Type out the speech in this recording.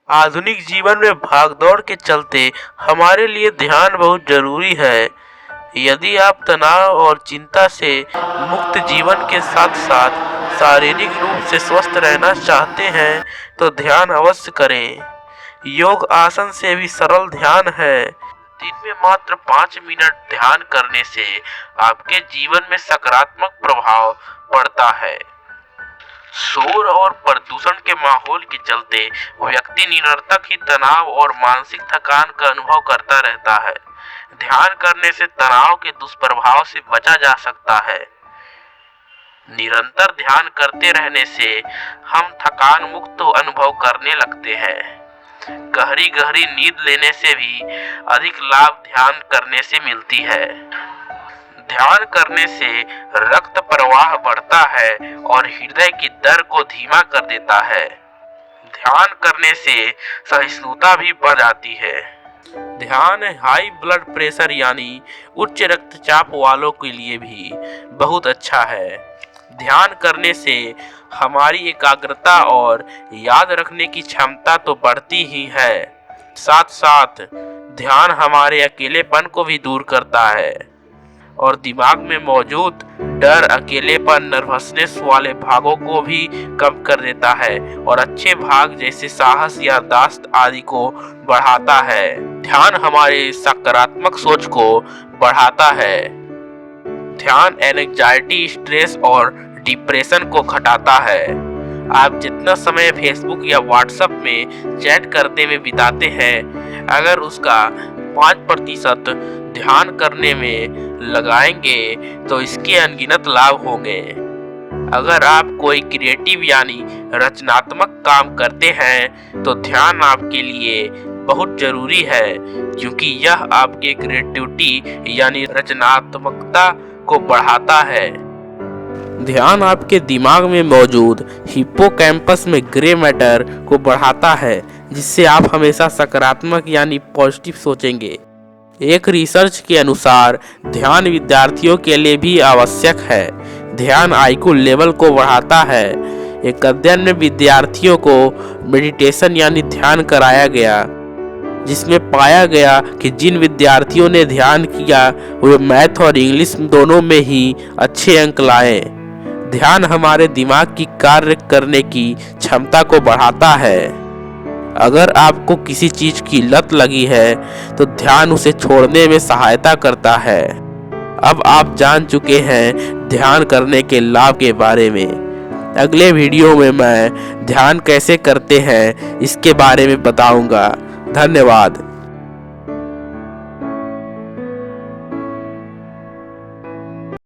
आधुनिक जीवन में भागदौड़ के चलते हमारे लिए ध्यान बहुत जरूरी है। यदि आप तनाव और चिंता से मुक्त जीवन के साथ साथ शारीरिक रूप से स्वस्थ रहना चाहते हैं तो ध्यान अवश्य करें। योग आसन से भी सरल ध्यान है। दिन में मात्र 5 मिनट ध्यान करने से आपके जीवन में सकारात्मक प्रभाव पड़ता है। शोर और प्रदूषण के माहौल के चलते व्यक्ति निरंतर ही तनाव और मानसिक थकान का अनुभव करता रहता है। ध्यान करने से तनाव के दुष्प्रभाव से बचा जा सकता है। निरंतर ध्यान करते रहने से हम थकान मुक्त अनुभव करने लगते हैं। गहरी गहरी नींद लेने से भी अधिक लाभ ध्यान करने से मिलती है। ध्यान करने से रक्त प्रवाह बढ़ता है और हृदय की दर को धीमा कर देता है। ध्यान करने से सहिष्णुता भी बढ़ जाती है। ध्यान हाई ब्लड प्रेशर यानी उच्च रक्तचाप वालों के लिए भी बहुत अच्छा है। ध्यान करने से हमारी एकाग्रता और याद रखने की क्षमता तो बढ़ती ही है, साथ साथ ध्यान हमारे अकेलेपन को भी दूर करता है और दिमाग में मौजूद डर, अकेलेपन, नर्वसनेस वाले भागों को भी कम कर देता है और अच्छे भाग जैसे साहस, याददाश्त आदि को बढ़ाता है। ध्यान हमारे सकारात्मक सोच को बढ़ाता है। ध्यान एंजाइटी, स्ट्रेस और डिप्रेशन को घटाता है। आप जितना समय फेसबुक या व्हाट्सएप में चैट करते हुए बिताते हैं, अगर उसका 5% ध्यान करने में लगाएंगे तो इसके अनगिनत लाभ होंगे। अगर आप कोई क्रिएटिव यानी रचनात्मक काम करते हैं तो ध्यान आपके लिए बहुत जरूरी है, क्योंकि यह आपके क्रिएटिविटी यानी रचनात्मकता को बढ़ाता है। ध्यान आपके दिमाग में मौजूद हिप्पोकैम्पस में ग्रे मैटर को बढ़ाता है, जिससे आप हमेशा सकारात्मक यानी पॉजिटिव सोचेंगे। एक रिसर्च के अनुसार ध्यान विद्यार्थियों के लिए भी आवश्यक है। ध्यान आईक्यू लेवल को बढ़ाता है। एक अध्ययन में विद्यार्थियों को मेडिटेशन यानी ध्यान कराया गया, जिसमें पाया गया कि जिन विद्यार्थियों ने ध्यान किया वे मैथ और इंग्लिश दोनों में ही अच्छे अंक लाए। ध्यान हमारे दिमाग की कार्य करने की क्षमता को बढ़ाता है। अगर आपको किसी चीज की लत लगी है तो ध्यान उसे छोड़ने में सहायता करता है। अब आप जान चुके हैं ध्यान करने के लाभ के बारे में। अगले वीडियो में मैं ध्यान कैसे करते हैं इसके बारे में बताऊंगा। धन्यवाद।